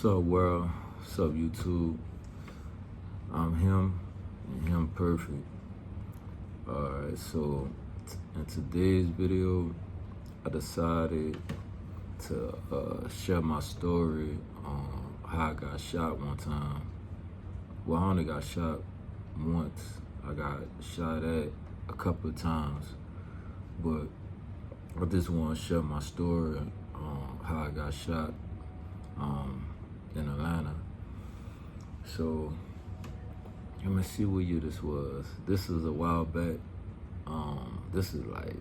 Wassup World? Wassup YouTube? I'm him and him perfect. Alright, so in today's video, I decided to share my story on how I got shot one time. Well, I only got shot once. I got shot at a couple of times, but I just want to share my story on how I got shot in Atlanta. So let me see what year this was. This is a while back. This is like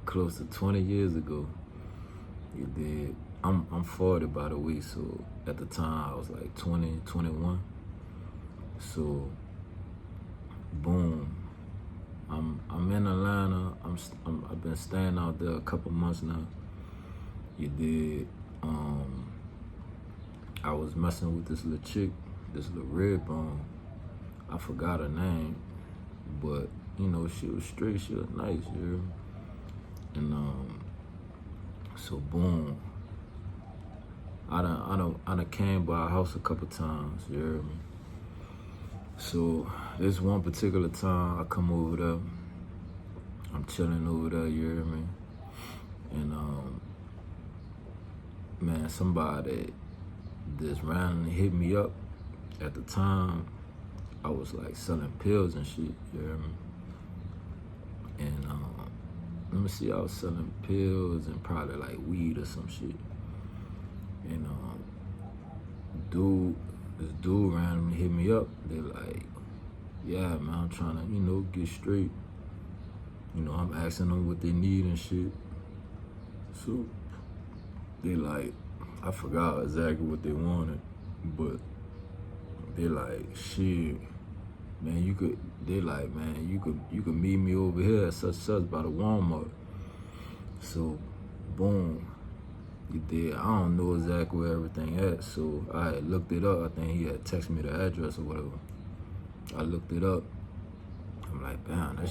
close to 20 years ago. You did. I'm 40 by the way, so at the time I was like 20, 21. So boom, I'm in Atlanta. I've been staying out there a couple months now. You did. I was messing with this little chick, this little red bone. I forgot her name, but you know, she was straight, she was nice, you hear me? And so boom, I done came by her house a couple times, you hear me? So this one particular time I come over there, I'm chilling over there, you hear me? And man, somebody just randomly hit me up. At the time, I was like selling pills and shit, you hear me? And let me see, I was selling pills and probably like weed or some shit. And this dude randomly hit me up. They like, yeah, man, I'm trying to, you know, get straight. You know, I'm asking them what they need and shit. So they like, I forgot exactly what they wanted, but they like, shit, man, you could meet me over here at such by the Walmart. So boom, you did. I don't know exactly where everything at, so I had looked it up. I think he had texted me the address or whatever. I looked it up. I'm like, damn, that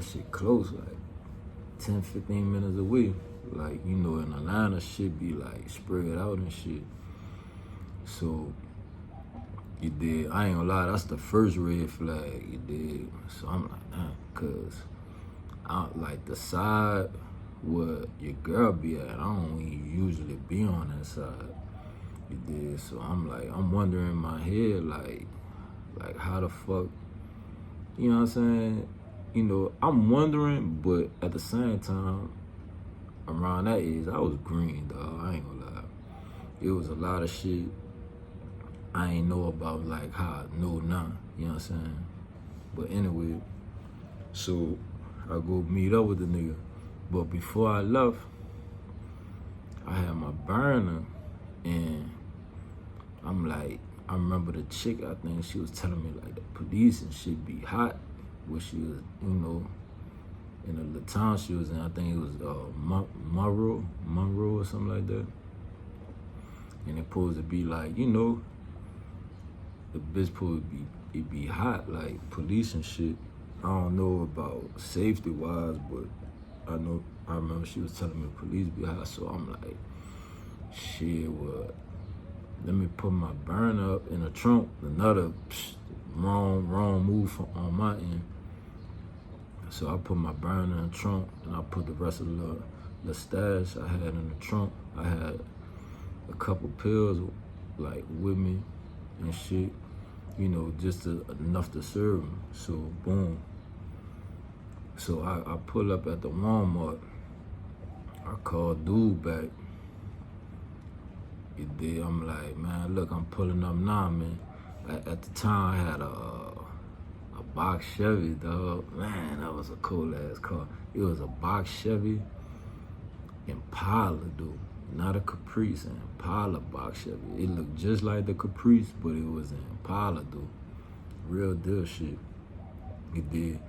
shit close, like 10, 15 minutes away. Like, you know, in Atlanta, shit be like spread out and shit. So you did. I ain't gonna lie, that's the first red flag, you did. So I'm like, damn, cause I like the side where your girl be at, I don't usually be on that side, you did. So I'm like, I'm wondering in my head, like how the fuck, you know what I'm saying? You know, I'm wondering, but at the same time, around that age, I was green, dog. I ain't gonna lie. It was a lot of shit I ain't know about, like how I know now, you know what I'm saying? But anyway, so I go meet up with the nigga. But before I left, I had my burner, and I'm like, I remember the chick, I think she was telling me like the police and shit be hot, where she was, you know, in the town she was in. I think it was Monroe or something like that. And it supposed to be like, you know, the bitch supposed to be hot, like police and shit. I don't know about safety wise, but I remember she was telling me police be hot, so I'm like, shit, what? Let me put my burner up in the trunk. Another wrong move on my end. So I put my burner in the trunk, and I put the rest of the stash I had in the trunk. I had a couple pills like with me and shit, you know, just enough to serve them. So boom. So I pull up at the Walmart. I call dude back. You did. I'm like, man, look, I'm pulling up now, man. At the time, I had a box Chevy, dog. Man, that was a cool ass car. It was a box Chevy Impala, dude. Not a Caprice, an Impala box Chevy. It looked just like the Caprice, but it was an Impala, dude. Real deal shit. It did.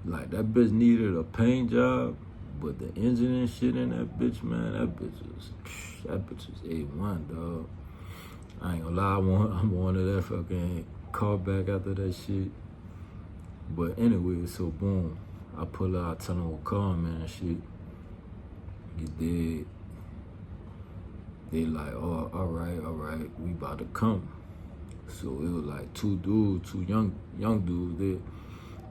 Like, that bitch needed a paint job, but the engine and shit in that bitch, man, that bitch was A1, dog. I ain't gonna lie, I wanted that fucking car back after that shit. But anyway, so boom, I pull out, I tell him what car I'm in and shit. You did. They like, oh, all right, we about to come. So it was like two dudes, two young dudes. They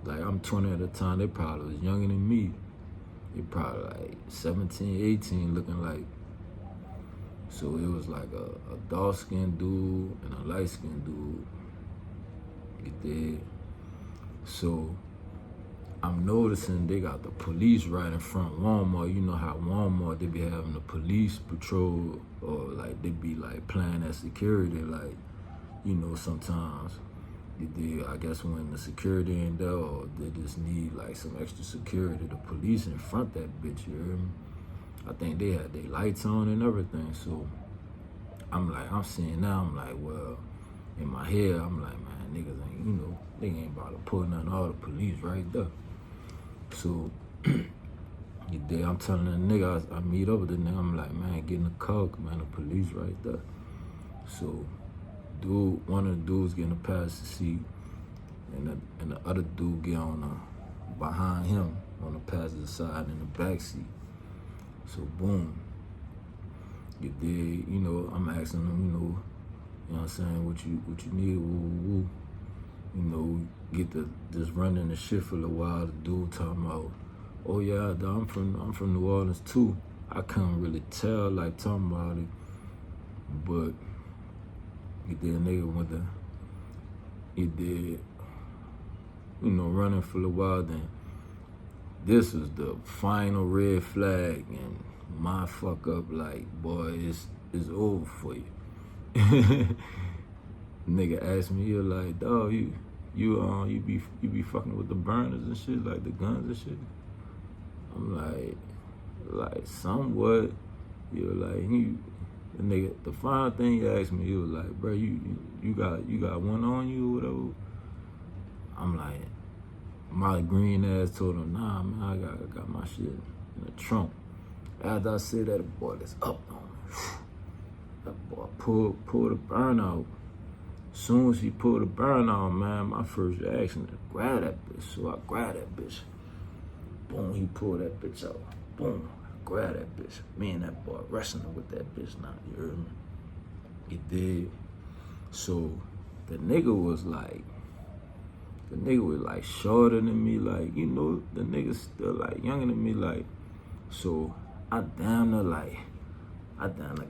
like, I'm 20 at the time. They probably was younger than me. They probably like 17, 18, looking like. So it was like a dark-skinned dude and a light-skinned dude. You did. So I'm noticing they got the police right in front of Walmart. You know how Walmart, they be having the police patrol, or like they be like playing at security, like, you know, sometimes. I guess when the security ain't there, or they just need like some extra security, the police in front that bitch, you hear me? I think they had their lights on and everything. So I'm seeing now, I'm like, well, in my head, I'm like, man, niggas ain't, you know, they ain't about to pull nothing, all the police right there. So I'm telling the nigga, I meet up with the nigga, I'm like, man, get in the car, man, the police right there. So one of the dudes getting a passenger seat, and the other dude get on behind him on the passenger side in the back seat. So boom, you know, I'm asking them, you know what I'm saying, what you need, woo. You know, get just running the shit for a while. The dude talking about, oh yeah, I'm from New Orleans too. I couldn't really tell, like, talking about it, but nigga went to, you know, running for a while. Then this was the final red flag, and my fuck up, like, boy, it's over for you. Nigga asked me, he was like, dog, you be fucking with the burners and shit, like the guns and shit. I'm like somewhat. He was like, the nigga, the final thing he asked me, he was like, bro, you got one on you or whatever? I'm like, my green ass told him, nah, man, I got my shit in the trunk. After I said that, the boy that's up on me. That boy pulled the burn out. As soon as he pulled the burn out, man, my first reaction is to grab that bitch. So I grabbed that bitch. Boom, he pulled that bitch out. Boom, I grabbed that bitch. Me and that boy wrestling with that bitch now, you heard me? He did. So the nigga was like shorter than me, like, you know, the nigga still like younger than me, like. So I damn near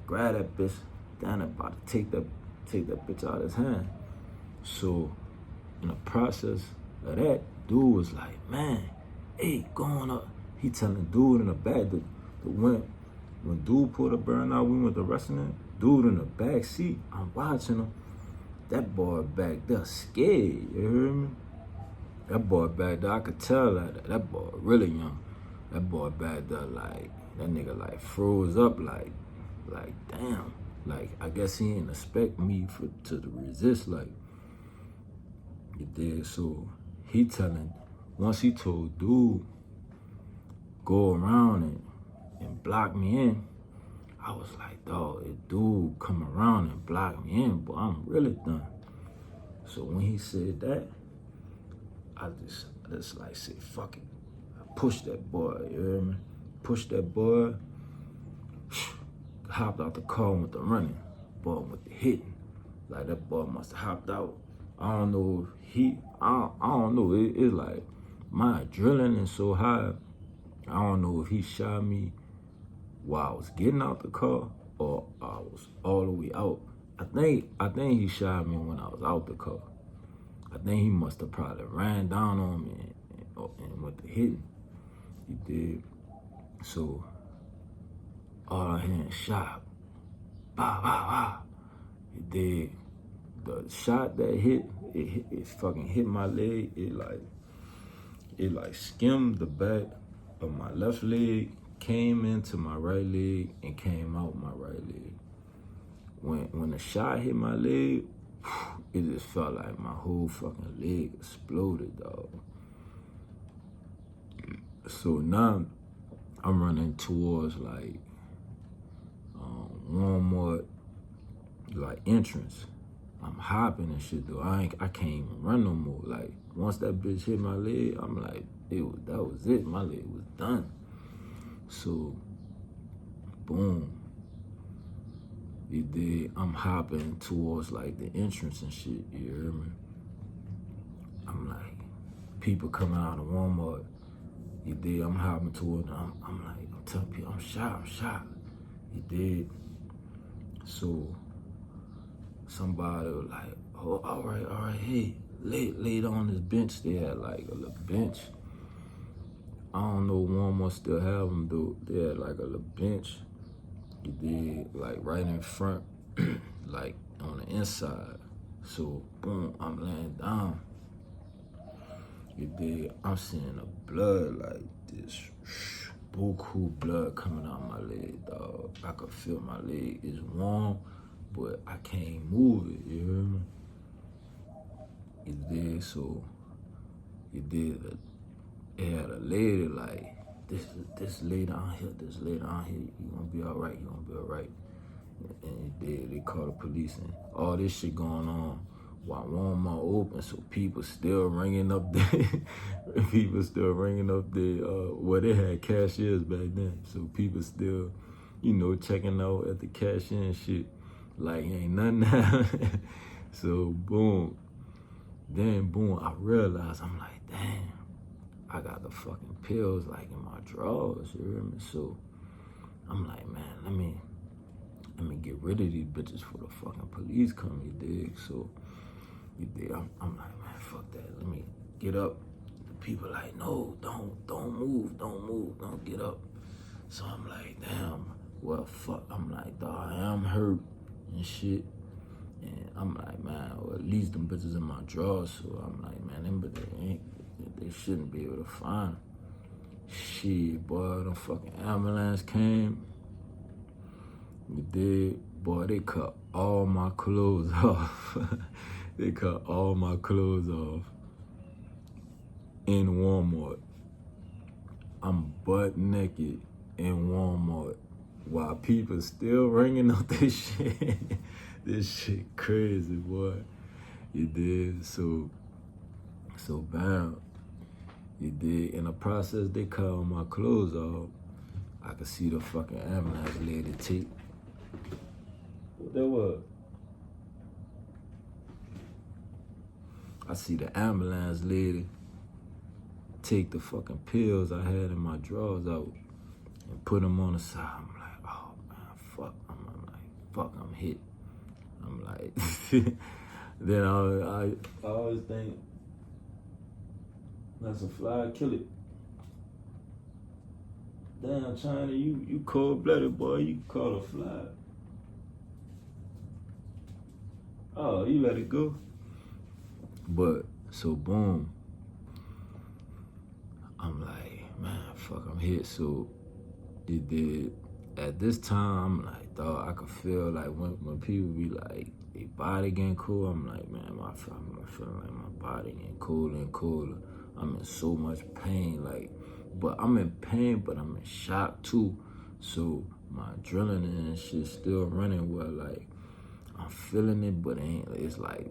grab that bitch, damn near about to take that bitch out of his hand. So in the process of that, dude was like, man, hey, going up. He telling dude in the back, when dude pulled the burn out, we went to wrestling, dude in the back seat, I'm watching him. That boy back there scared, you hear me? That boy back there, I could tell that boy really young. That boy back there, like, that nigga like froze up, like damn. Like, I guess he didn't expect me to resist, like, you did. So he once he told dude, go around and block me in, I was like, dog, if dude come around and block me in, boy, I'm really done. So when he said that, I just like said, fuck it. I pushed that boy, you hear me? Pushed that boy, hopped out the car and went to running. Boy went to hitting. Like, that boy must have hopped out. I don't know if I don't know. It's like, my adrenaline is so high, I don't know if he shot me while I was getting out the car or I was all the way out. I think he shot me when I was out the car. I think he must have probably ran down on me and went to hitting. He did. So all I hear is shot. Bah, bah, bah. He did. The shot that it fucking hit my leg. It like skimmed the back of my left leg, came into my right leg, and came out my right leg. When the shot hit my leg, it just felt like my whole fucking leg exploded, dog. So now I'm running towards like Walmart, like, entrance. I'm hopping and shit though. I can't even run no more. Like, once that bitch hit my leg, I'm like, that was it. My leg was done. So boom. You dig? I'm hopping towards like the entrance and shit, you hear me? I'm like, people coming out of Walmart, you dig? I'm hopping toward them. I'm like, I'm telling people, I'm shot. You dig? So somebody was like, oh, all right, hey, lay on this bench. They had like a little bench. I don't know, Walmart still have them though. They had like a little bench. You did, like right in front, like on the inside. So boom, I'm laying down. You did, I'm seeing the blood like this, buku blood coming out my leg, dog. I could feel my leg is warm, but I can't move it, you hear me? You did, so you did, it had a lady like, this lady on here, you gonna be all right. And they called the police and all this shit going on while Walmart open, so people still ringing up well, they had cashiers back then, so people still, checking out at the cashier and shit, like ain't nothing happening. So boom, I realized, I'm like, damn, I got the fucking pills like in my drawers, you hear me? So I'm like, man, let me get rid of these bitches before the fucking police come, you dig? So you dig, I'm like, man, fuck that. Let me get up. The people like, no, don't move, don't get up. So I'm like, damn, well, fuck. I'm like, dawg, I am hurt and shit. And I'm like, man, well, at least them bitches in my drawers. So I'm like, man, them bitches they shouldn't be able to find them. Shit, boy, them fucking ambulance came. You did, boy, they cut all my clothes off. They cut all my clothes off in Walmart. I'm butt naked in Walmart while people still ringing up this shit. This shit crazy, boy. You did, so bam. You did, in the process, they cut all my clothes off. I could see the fucking ambulance lady take. What that was? I see the ambulance lady take the fucking pills I had in my drawers out and put them on the side. I'm like, oh man, fuck. I'm like, fuck, I'm hit. I'm like, then I always think, that's a fly, kill it. Damn, China, you cold-blooded, boy. You caught a fly. Oh, you let it go. But, so boom. I'm like, man, fuck, I'm hit. So, it did. At this time, I'm like, dog, I could feel like when people be like, their body getting cool, I'm like, man, I'm feeling like my body getting colder and colder. I'm in so much pain, like, but I'm in pain, but I'm in shock too. So my adrenaline and shit still running well, like, I'm feeling it, but it's like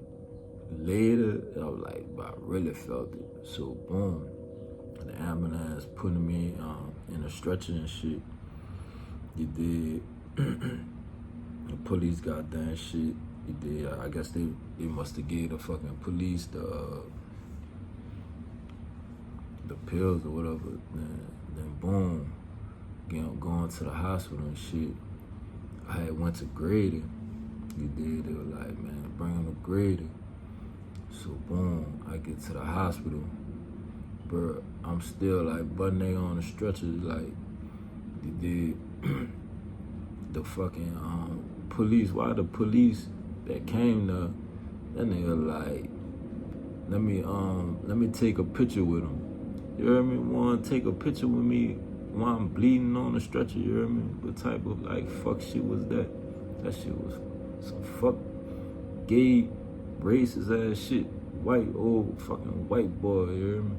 later, I was like, but I really felt it. So boom, the ambulance putting me in a stretcher and shit. You did. The police got that shit. You did. I guess they must have gave the fucking police the pills or whatever. Then boom, going to the hospital and shit. I had went to Grady. You did. They were like, man, bring him to Grady. So boom, I get to the hospital. Bro, I'm still like butt naked on the stretcher, like, you did. The fucking police, why the police that came there, that nigga like, let me take a picture with him. You hear me? Wanna take a picture with me while I'm bleeding on the stretcher, you hear me? What type of like fuck shit was that? That shit was some fuck gay, racist ass shit. White, old fucking white boy, you hear me?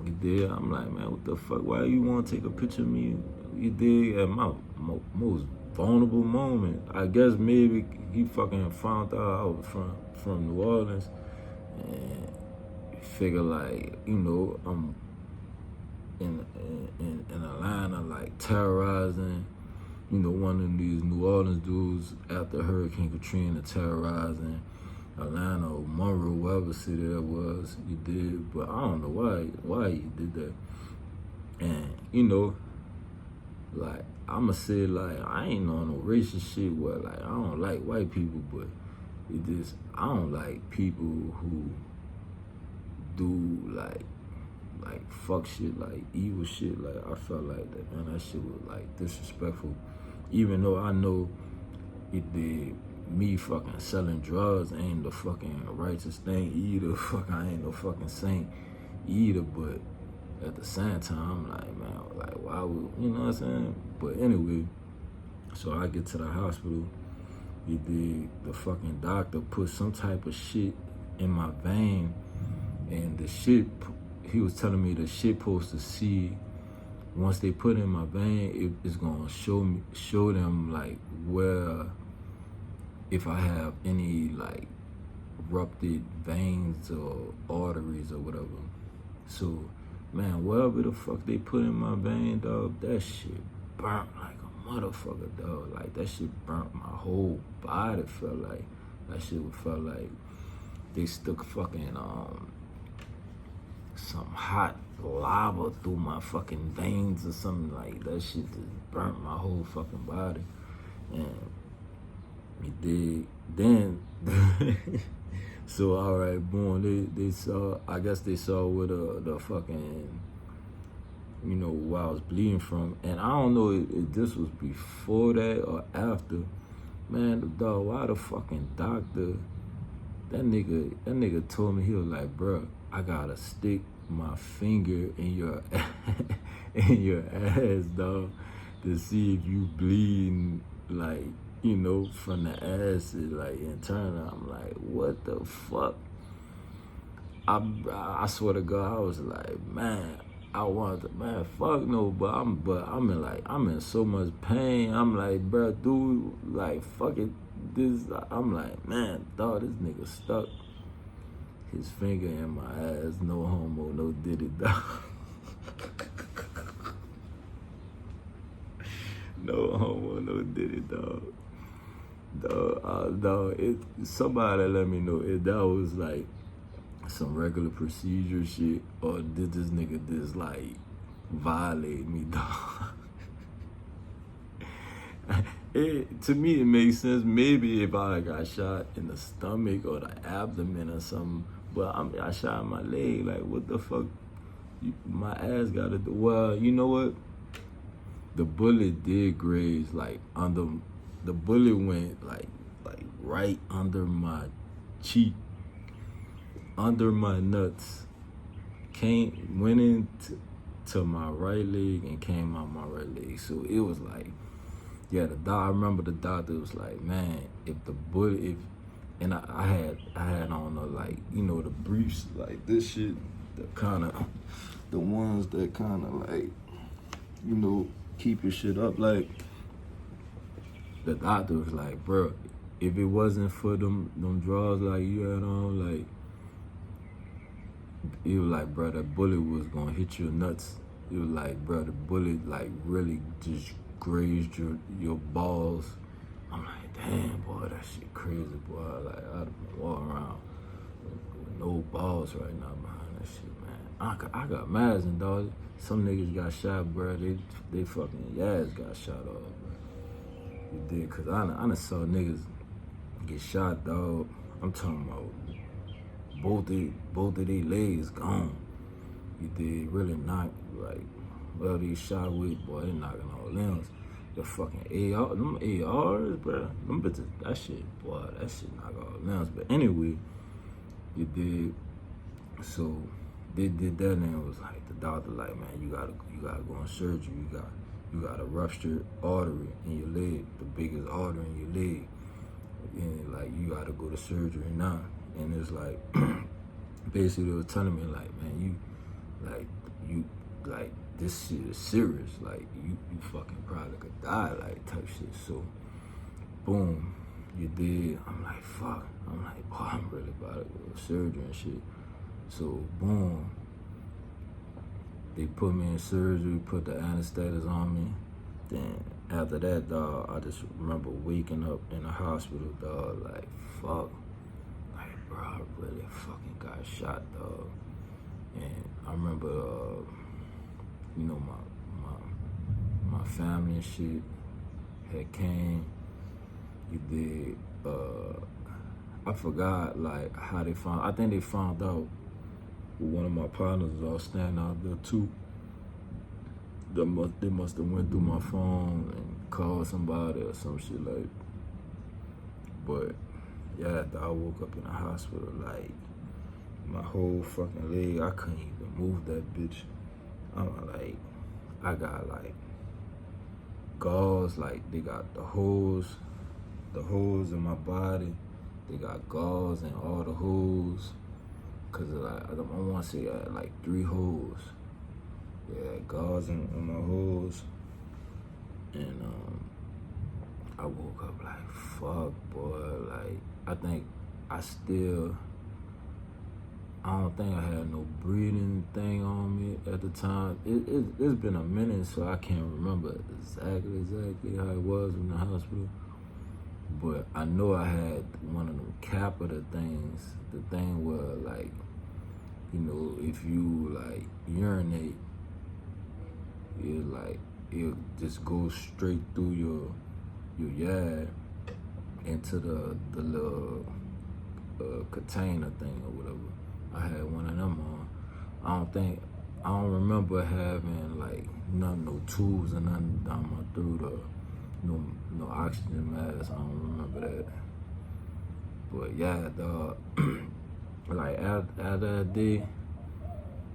You did? I'm like, man, what the fuck? Why you wanna take a picture of me? You did at my most vulnerable moment. I guess maybe he fucking found out I was from New Orleans and figure like, I'm in Atlanta like terrorizing one of these New Orleans dudes after Hurricane Katrina terrorizing Atlanta or Monroe, whatever city that was, he did. But I don't know why he did that. And, like, I'ma say, like, I ain't on no racist shit where, like, I don't like white people, but I don't like people who do, like fuck shit, like, evil shit. Like, I felt like that, man, that shit was, like, disrespectful. Even though I know me fucking selling drugs ain't the fucking righteous thing either. I ain't no fucking saint either, but at the same time, I'm like, man, like, why would, you know what I'm saying? But anyway, so I get to the hospital. The fucking doctor put some type of shit in my vein, and the shit, he was telling me the shit supposed to see, once they put it in my vein, it's gonna show them, like, where, if I have any, like, ruptured veins or arteries or whatever. So, man, whatever the fuck they put in my vein, dog, that shit burnt like a motherfucker, dog. Like, that shit burnt my whole body. Felt like that shit felt like they stuck fucking some hot lava through my fucking veins or something. Like, that shit just burnt my whole fucking body. And it did. Then so, all right, boom, they saw, I guess they saw where the fucking, where I was bleeding from. And I don't know if this was before that or after. Man, the dog, why the fucking doctor, that nigga told me, he was like, bro, I gotta stick my finger in your in your ass, dog, to see if you bleeding, like, from the acid, like, internal. I'm like, what the fuck? I swear to God, I was like, man, I wanted to, man, fuck no, but I'm in so much pain. I'm like, bro, dude, like, fuck it, I'm like, man, dog, this nigga stuck his finger in my ass, no homo, no diddy, dog. No homo, no diddy, dog. Dog, somebody let me know if that was like some regular procedure shit, or did this nigga just like violate me, dog? To me, it makes sense. Maybe if I got shot in the stomach or the abdomen or something, but I shot my leg. Like, what the fuck? My ass got to do. Well, you know what? The bullet did graze, like, the bullet went like right under my cheek, under my nuts, went into my right leg and came out my right leg. So it was like, yeah, I remember the doctor was like, man, if the bullet, and I had on like, the briefs, like this shit, the ones that kind of like, keep your shit up. Like, the doctor was like, bro, if it wasn't for them drawers like you had on, like, he was like, bro, that bullet was gonna hit your nuts. He was like, bro, the bullet like really just grazed your balls. I'm like, damn, boy, that shit crazy, boy. Like, I'd been walking around with no balls right now behind that shit, man. I got mad, and dog. Some niggas got shot, bro. They fucking ass got shot off. You did, cause I done saw niggas get shot, dog. I'm talking about both of their legs gone. You did, really knock, like, well, they shot with, boy, they knocking all limbs. The fucking them ARs, bro, them bitches, that shit knock all limbs. But anyway, you did, so they did that, and it was like, the doctor like, man, you gotta go on surgery. You got a ruptured artery in your leg, the biggest artery in your leg. And like, you gotta go to surgery now. And it's like, basically they was telling me like, man, you this shit is serious. Like, you fucking probably could die, like, type shit. So, boom, you did. I'm like, fuck. I'm like, boy, I'm really about to go to surgery and shit. So, boom. They put me in surgery, put the anesthetics on me. Then after that, dog, I just remember waking up in the hospital, dog, like, fuck. Like, bro, I really fucking got shot, dog. And I remember, you know, my family and shit had came. You did, I forgot, like, how they found, I think they found out one of my partners was all standing out there, too. They must have went through my phone and called somebody or some shit like. But yeah, after I woke up in the hospital, like my whole fucking leg, I couldn't even move that bitch. I got like gauze, like they got the holes in my body. They got gauze in all the holes. Cause like I want to say I had like 3 holes. Yeah, gauze in my holes. And I woke up like, fuck, boy. Like, I don't think I had no breathing thing on me at the time. It's been a minute, so I can't remember exactly how it was in the hospital. But I know I had one of them catheter things, the thing where, like, you know, if you, like, urinate, it'll just go straight through your yard into the little container thing or whatever. I had one of them on. I don't remember having like no tubes or nothing down my throat or no oxygen mask. I don't remember that. But yeah, dog. Like after that day,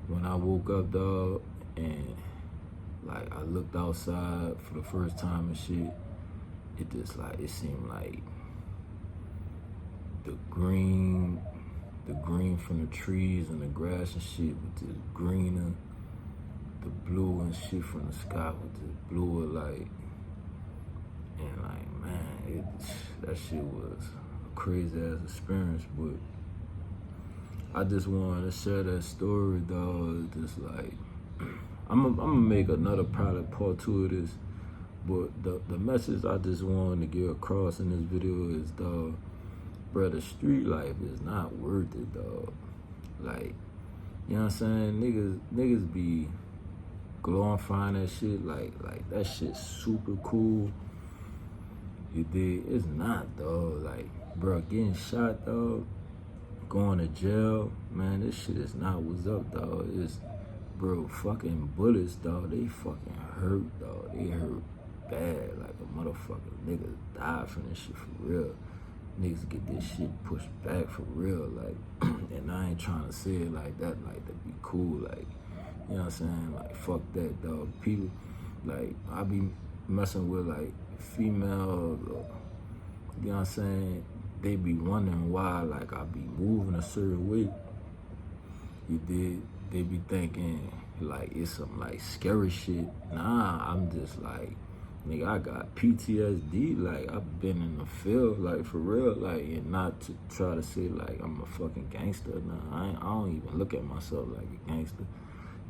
when I woke up, dog, and like I looked outside for the first time and shit, it seemed like the green from the trees and the grass and shit with the greener, the blue and shit from the sky with the bluer light. And like, man, that shit was a crazy ass experience, but I just wanted to share that story, dog. Just like, I'm gonna make another probably part 2 of this, but the message I just wanted to get across in this video is, dog, bro, the street life is not worth it, dog. Like, you know what I'm saying? Niggas be glorifying that shit like that shit's super cool. You dig? It's not, dog. Like, bro, getting shot, dog, going to jail, man, this shit is not what's up, dog. It's, bro, fucking bullets, dog, they fucking hurt, dog. They hurt bad, like a motherfucker. Niggas die from this shit for real. Niggas get this shit pushed back for real, like, and I ain't trying to say it like that be cool, like, you know what I'm saying? Like, fuck that, dog. People, like, I be messing with, like, females, you know what I'm saying? They be wondering why, like, I be moving a certain way. You did. They be thinking, like, it's some, like, scary shit. Nah, I'm just, like, nigga, I got PTSD. Like, I've been in the field, like, for real. Like, and not to try to say, like, I'm a fucking gangster. Nah, I don't even look at myself like a gangster.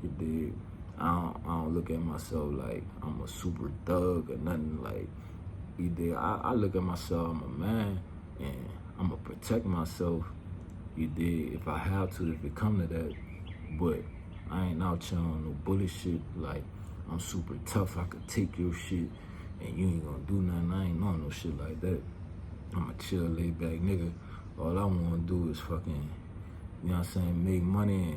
You dig? I don't look at myself like I'm a super thug or nothing. Like, you dig? I look at myself, I'm a man, and I'm gonna protect myself. You dig? If I have to, if it come to that. But I ain't out here on no bully shit. Like, I'm super tough. I could take your shit and you ain't gonna do nothing. I ain't on no shit like that. I'm a chill, laid back nigga. All I wanna do is fucking, you know what I'm saying, make money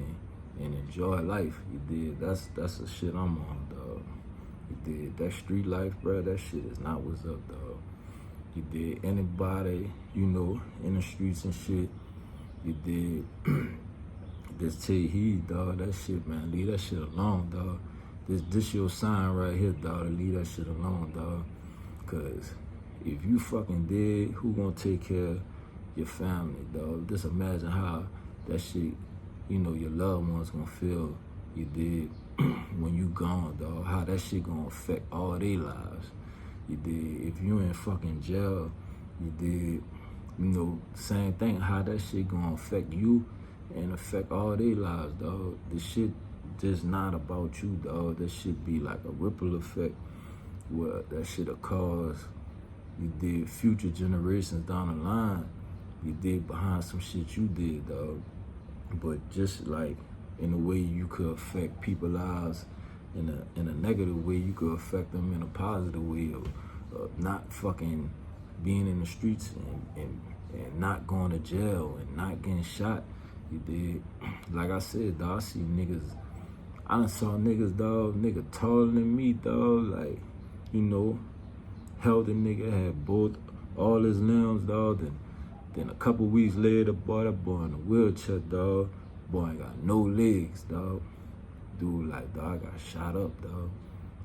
and enjoy life. You did. That's the shit I'm on, dog. You did. That street life, bro, that shit is not what's up, dog. You did. Anybody, you know, in the streets and shit, you did. Just take heed, dog. That shit, man. Leave that shit alone, dog. This your sign right here, dog, to leave that shit alone, dog. Cause if you fucking dead, who gonna take care of your family, dog? Just imagine how that shit, you know, your loved ones gonna feel, you did, when you gone, dog. How that shit gonna affect all their lives, you did. If you in fucking jail, you did, you know, same thing. How that shit gonna affect you and affect all their lives, dog. This shit just not about you, dog. This shit be like a ripple effect, what that shit'll cause, you did, future generations down the line, you did behind some shit you did, dog. But just like in a way you could affect people's lives in a negative way, you could affect them in a positive way of not fucking being in the streets and not going to jail and not getting shot. You did. Like I said, dog, I see niggas. I done saw niggas, dog, nigga taller than me, dog, like, you know, healthy nigga, had both, all his limbs, dog, then a couple weeks later, boy, that boy in a wheelchair, dog, boy ain't got no legs, dog. Dude, like, dog, got shot up, dog.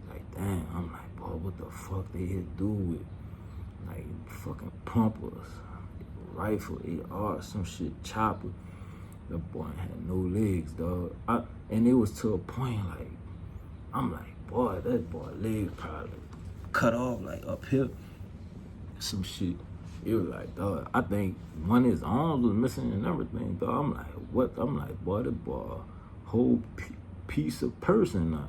Like, damn, I'm like, boy, what the fuck they hit dude with? Like, fucking pumpers, rifle, AR, some shit, chopper. That boy had no legs, dog. And it was to a point, like, I'm like, boy, that boy leg probably cut off, like, up here. Some shit. It was like, dog, I think one of his arms was missing and everything, dog. I'm like, what? I'm like, boy, that boy, whole piece of person now.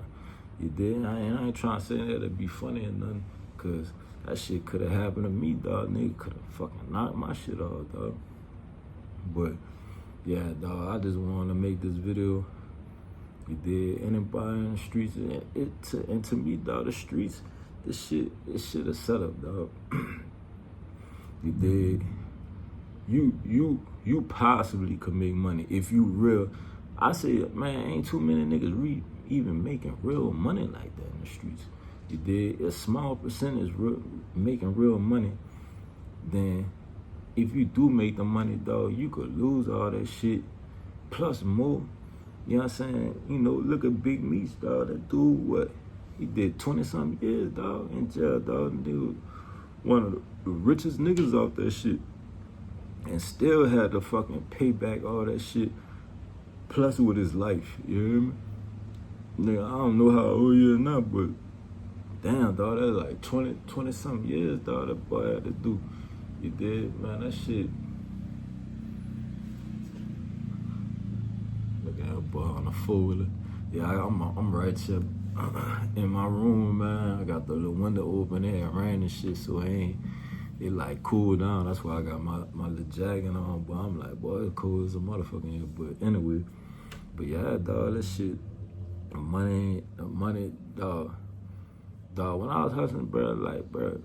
You did? I ain't trying to say that to be funny or nothing, because that shit could have happened to me, dog. Nigga could have fucking knocked my shit off, dog. But, yeah, dog, I just wanted to make this video. You did. Anybody in the streets, and to me, dog, the streets, this shit is set up, dog. You did. You possibly could make money if you real. I say, man, ain't too many niggas even making real money like that in the streets. You did. A small percentage making real money. Then, if you do make the money, dog, you could lose all that shit plus more. You know what I'm saying? You know, look at Big Meats, dog. That dude, what? He did 20-something years, dog, in jail, dog. Dude, one of the richest niggas off that shit. And still had to fucking pay back all that shit, plus with his life. You hear me? Nigga, I don't know how old he is now, but damn, dog, that's like 20-something years, dog, that boy had to do. You did, man, that shit. Look at that boy on the four-wheeler. Yeah, I'm right here in my room, man. I got the little window open there, it rain and shit, so it like cool down. That's why I got my little jacket on, but I'm like, boy, it's cool as a motherfucker here. But anyway, but yeah, dog, that shit, the money, dog, when I was hustling, bro, like, bro,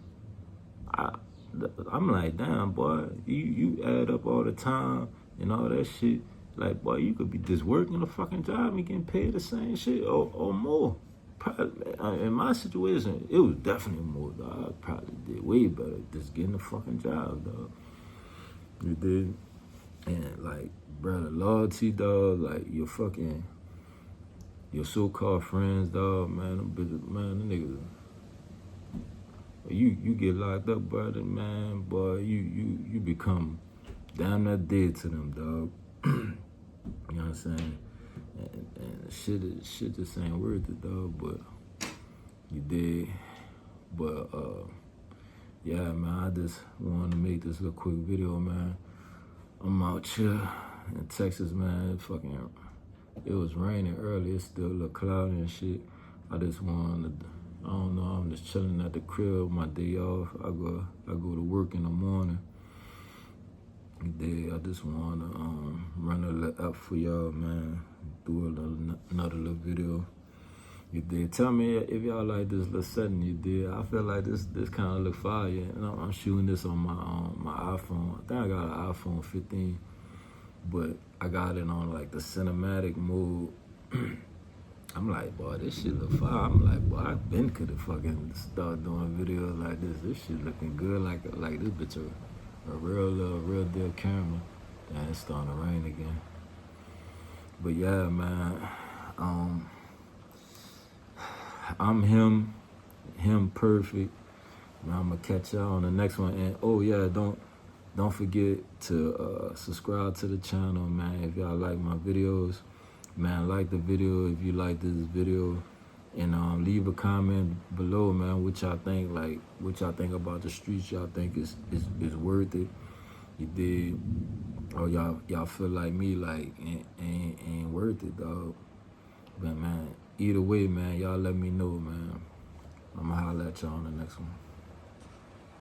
I'm like, damn, boy, you add up all the time and all that shit. Like, boy, you could be just working a fucking job and getting paid the same shit or more. Probably, in my situation, it was definitely more, dog. I probably did way better just getting a fucking job, dog. You did? And, like, bro, the loyalty, dog, like, your so-called friends, dog, man, them niggas, you get locked up, brother, man, boy, you become damn near dead to them, dog. You know what I'm saying? And shit just ain't worth it, dog, but you did. But, yeah, man, I just wanted to make this little quick video, man. I'm out here in Texas, man. It was raining early. It's still a little cloudy and shit. I just wanted to, I don't know, I'm just chilling at the crib, my day off. I go to work in the morning. I just want to run a little up for y'all, man. Do another little video. You did. Tell me if y'all like this little setting you did. I feel like this kind of look fire. And I'm shooting this on my iPhone. I think I got an iPhone 15, but I got it on like the cinematic mode. I'm like, boy, this shit look fire. I'm like, boy, I been could have fucking start doing videos like this. This shit looking good, like this bitch a real deal camera. And it's starting to rain again. But yeah, man, I'm him perfect. Man, I'm gonna catch y'all on the next one. And oh yeah, don't forget to subscribe to the channel, man. If y'all like my videos, man, like the video if you like this video. And leave a comment below, man, what y'all think, like, what y'all think about the streets. Y'all think is worth it. You did, or y'all feel like me, like, ain't worth it, dog. But, man, either way, man, y'all let me know, man. I'm gonna holler at y'all on the next one.